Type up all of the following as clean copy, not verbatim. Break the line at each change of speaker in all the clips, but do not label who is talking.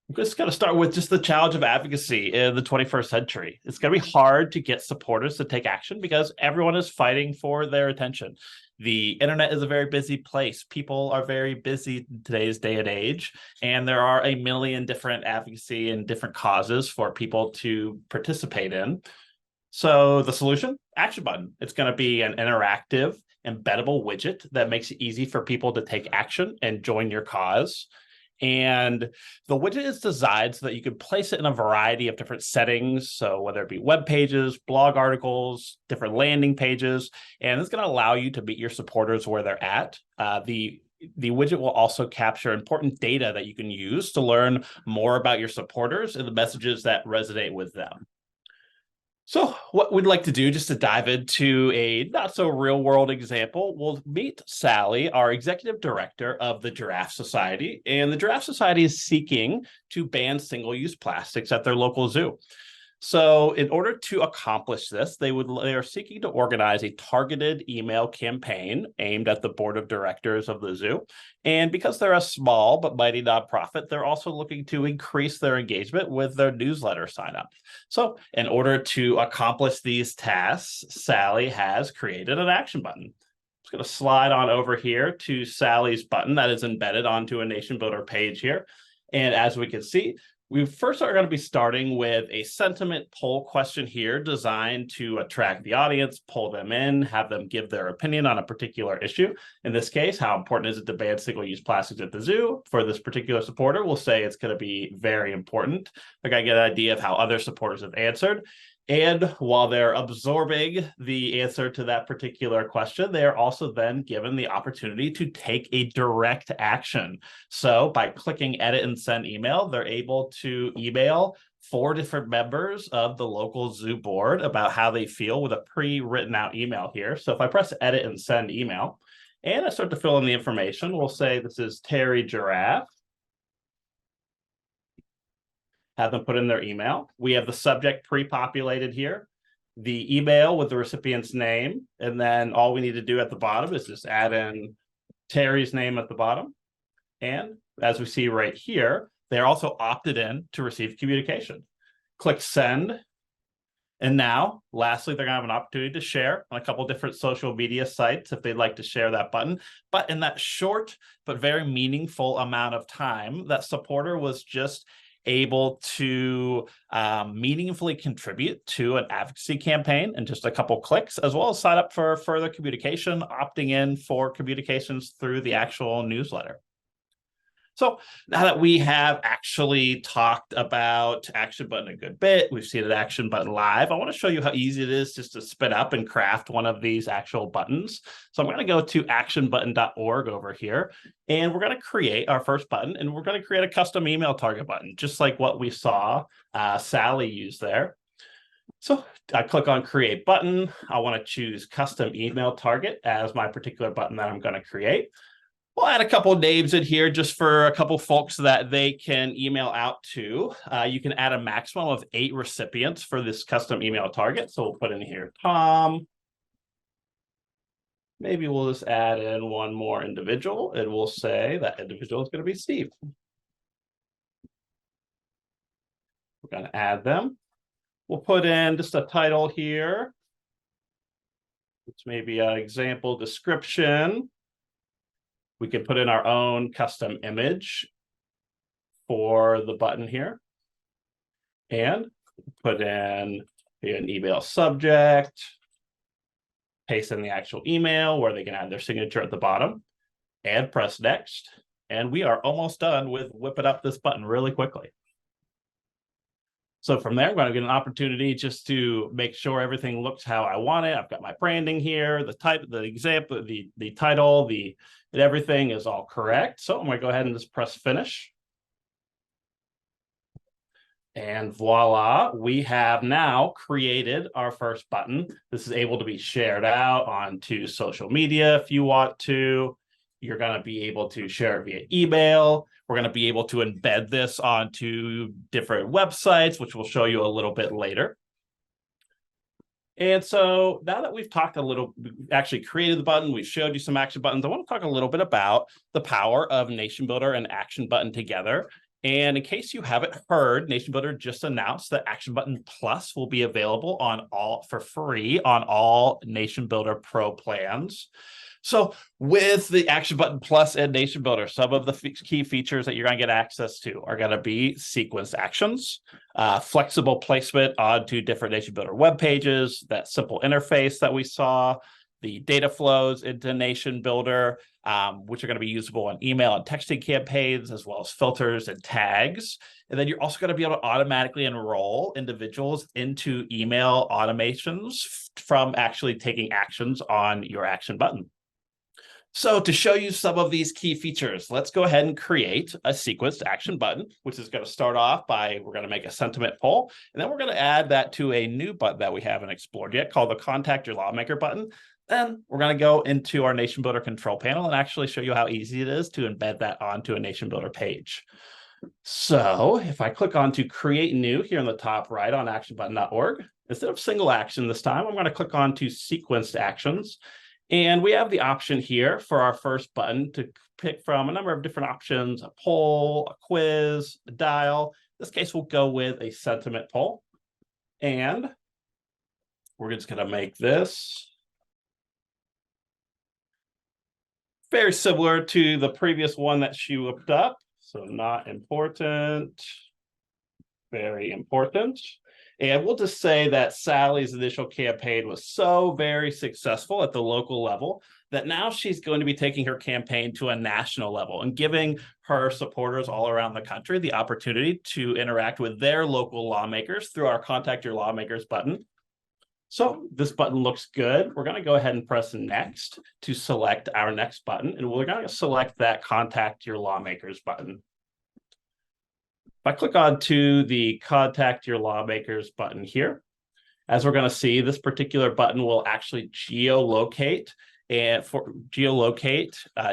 I'm just going to start with just the challenge of advocacy in the 21st century. It's going to be hard to get supporters to take action because everyone is fighting for their attention. The internet is a very busy place. People are very busy in today's day and age, and there are a million different advocacy and different causes for people to participate in. So the solution, ActionButton. It's going to be an interactive, embeddable widget that makes it easy for people to take action and join your cause. And the widget is designed so that you can place it in a variety of different settings. So whether it be web pages, blog articles, different landing pages, and it's going to allow you to meet your supporters where they're at. The widget will also capture important data that you can use to learn more about your supporters and the messages that resonate with them. So what we'd like to do, just to dive into a not so real world example, we'll meet Sally, our executive director of the Giraffe Society. And the Giraffe Society is seeking to ban single-use plastics at their local zoo. So in order to accomplish this, they are seeking to organize a targeted email campaign aimed at the board of directors of the zoo. And because they're a small but mighty nonprofit, they're also looking to increase their engagement with their newsletter signup. So in order to accomplish these tasks, Sally has created an action button. I'm just going to slide on over here to Sally's button that is embedded onto a NationBuilder page here. And as we can see, we first are going to be starting with a sentiment poll question here designed to attract the audience, pull them in, have them give their opinion on a particular issue. In this case, how important is it to ban single-use plastics at the zoo? For this particular supporter, we'll say it's going to be very important. They're going to get an idea of how other supporters have answered. And while they're absorbing the answer to that particular question, they are also then given the opportunity to take a direct action. So by clicking edit and send email, they're able to email 4 different members of the local zoo board about how they feel with a pre-written out email here. So if I press edit and send email, and I start to fill in the information, we'll say this is Terry Giraffe. Have them put in their email. We have the subject pre-populated here, the email with the recipient's name, and then all we need to do at the bottom is just add in Terry's name at the bottom. And as we see right here, they're also opted in to receive communication. Click send. And now, lastly, they're going to have an opportunity to share on a couple different social media sites if they'd like to share that button. But in that short but very meaningful amount of time, that supporter was just able to meaningfully contribute to an advocacy campaign in just a couple clicks, as well as sign up for further communication, opting in for communications through the actual newsletter. So now that we have actually talked about ActionButton a good bit, we've seen an ActionButton live, I want to show you how easy it is just to spin up and craft one of these actual buttons. So I'm going to go to actionbutton.org over here, and we're going to create our first button, and we're going to create a custom email target button, just like what we saw Sally use there. So I click on create button. I want to choose custom email target as my particular button that I'm going to create. We'll add a couple of names in here just for a couple of folks that they can email out to. You can add a maximum of 8 recipients for this custom email target. So we'll put in here Tom. Maybe we'll just add in one more individual, and we'll say that individual is going to be Steve. We're going to add them. We'll put in just a title here. It's maybe an example description. We can put in our own custom image for the button here and put in an email subject, paste in the actual email where they can add their signature at the bottom and press next. And we are almost done with whipping up this button really quickly. So from there, I'm going to get an opportunity just to make sure everything looks how I want it. I've got my branding here, the type, the example, the title, everything is all correct. So I'm going to go ahead and just press finish. And voila, we have now created our first button. This is able to be shared out onto social media if you want to. You're going to be able to share it via email. We're going to be able to embed this onto different websites, which we'll show you a little bit later. And so now that we've talked a little, actually created the button, we've showed you some action buttons, I want to talk a little bit about the power of NationBuilder and ActionButton together And in case you haven't heard, NationBuilder just announced that ActionButton Plus will be available for free on all NationBuilder Pro plans. So with the ActionButton Plus and NationBuilder, some of the key features that you're going to get access to are going to be sequenced actions, flexible placement onto different NationBuilder web pages, that simple interface that we saw, the data flows into NationBuilder, which are going to be usable in email and texting campaigns, as well as filters and tags. And then you're also going to be able to automatically enroll individuals into email automations from actually taking actions on your action button. So to show you some of these key features, let's go ahead and create a sequenced action button, which is going to start off by, we're going to make a sentiment poll, and then we're going to add that to a new button that we haven't explored yet called the Contact Your Lawmaker button. Then we're going to go into our NationBuilder control panel and actually show you how easy it is to embed that onto a NationBuilder page. So if I click on to create new here in the top right on actionbutton.org, instead of single action this time, I'm going to click on to sequenced actions. And we have the option here for our first button to pick from a number of different options, a poll, a quiz, a dial. In this case, we'll go with a sentiment poll. And we're just going to make this very similar to the previous one that she looked up. So not important, very important. And we'll just say that Sally's initial campaign was so very successful at the local level that now she's going to be taking her campaign to a national level and giving her supporters all around the country the opportunity to interact with their local lawmakers through our Contact Your Lawmakers button. So this button looks good. We're going to go ahead and press next to select our next button, and we're going to select that Contact Your Lawmakers button. If I click on to the Contact Your Lawmakers button here, as we're going to see, this particular button will actually geolocate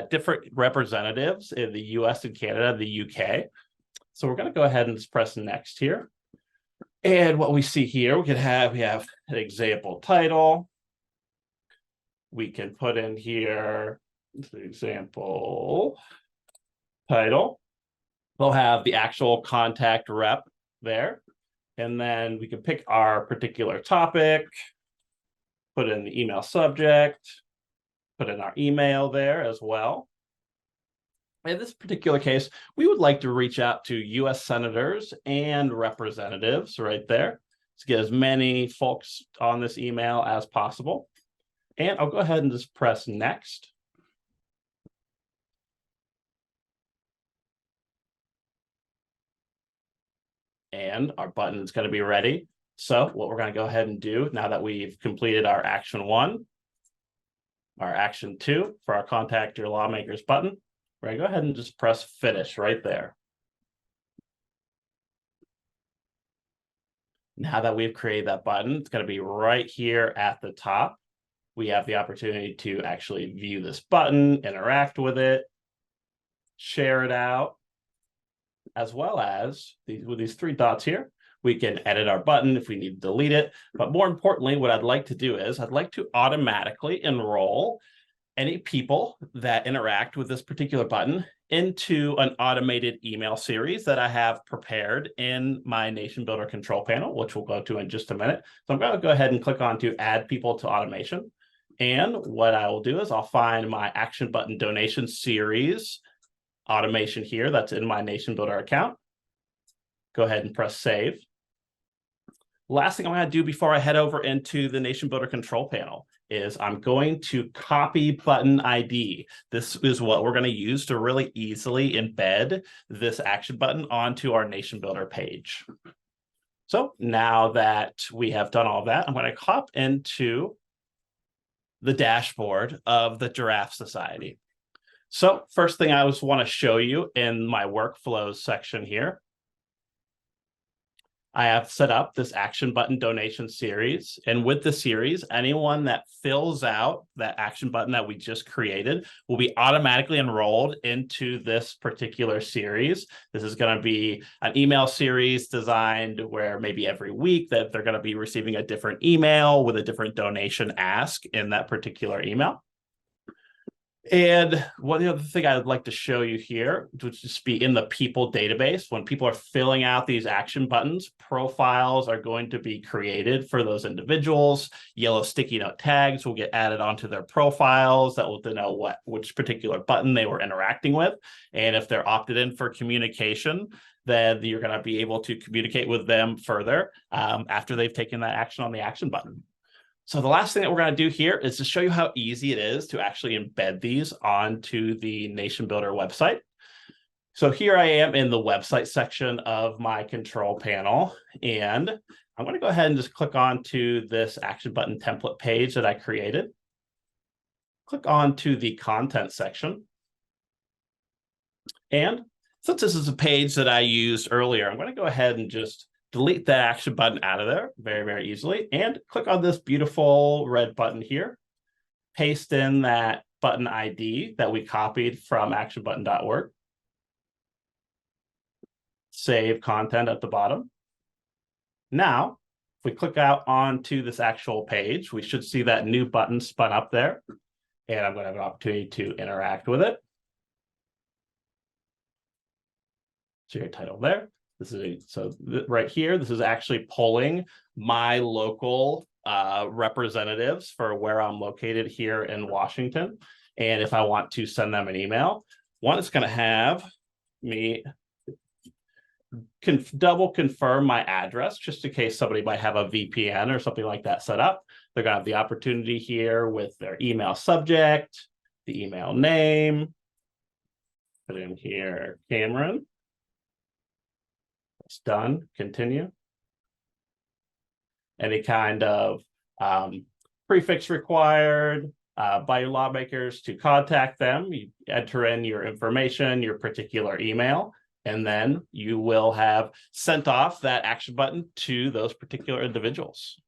different representatives in the US and Canada, the UK. So we're going to go ahead and just press next here. And what we see here, we have an example title. We can put in here the example title. We'll have the actual contact rep there. And then we can pick our particular topic, put in the email subject, put in our email there as well. In this particular case, we would like to reach out to US senators and representatives right there to get as many folks on this email as possible. And I'll go ahead and just press next. And our button is going to be ready. So what we're going to go ahead and do now that we've completed our action 1, our action 2 for our Contact Your Lawmakers button, we're going to go ahead and just press finish right there. Now that we've created that button, it's going to be right here at the top. We have the opportunity to actually view this button, interact with it, share it out, as well as with these 3 dots here, we can edit our button if we need to delete it. But more importantly, what I'd like to do is I'd like to automatically enroll any people that interact with this particular button into an automated email series that I have prepared in my NationBuilder control panel, which we'll go to in just a minute. So I'm going to go ahead and click on to add people to automation. And what I will do is I'll find my action button donation series automation here that's in my NationBuilder account. Go ahead and press save. Last thing I'm going to do before I head over into the NationBuilder control panel is I'm going to copy button ID. This is what we're going to use to really easily embed this action button onto our NationBuilder page. So now that we have done all that, I'm going to hop into the dashboard of the Giraffe Society. So first thing I just want to show you in my workflows section here, I have set up this action button donation series. And with the series, anyone that fills out that action button that we just created will be automatically enrolled into this particular series. This is going to be an email series designed where maybe every week that they're going to be receiving a different email with a different donation ask in that particular email. And one other thing I'd like to show you here would just be in the people database. When people are filling out these action buttons, profiles are going to be created for those individuals. Yellow sticky note tags will get added onto their profiles that will denote which particular button they were interacting with. And if they're opted in for communication, then you're going to be able to communicate with them further after they've taken that action on the action button. So the last thing that we're going to do here is to show you how easy it is to actually embed these onto the NationBuilder website. So here I am in the website section of my control panel, and I'm going to go ahead and just click on to this action button template page that I created. Click on to the content section. And since this is a page that I used earlier, I'm going to go ahead and just delete that action button out of there very, very easily, and click on this beautiful red button here. Paste in that button ID that we copied from actionbutton.org. Save content at the bottom. Now, if we click out onto this actual page, we should see that new button spun up there, and I'm going to have an opportunity to interact with it. So your title there. Right here, this is actually pulling my local representatives for where I'm located here in Washington. And if I want to send them an email, it's going to have me double confirm my address, just in case somebody might have a VPN or something like that set up. They're going to have the opportunity here with their email subject, the email name, put in here, Cameron. It's done. Continue. Any kind of prefix required by your lawmakers to contact them. You enter in your information, your particular email, and then you will have sent off that action button to those particular individuals.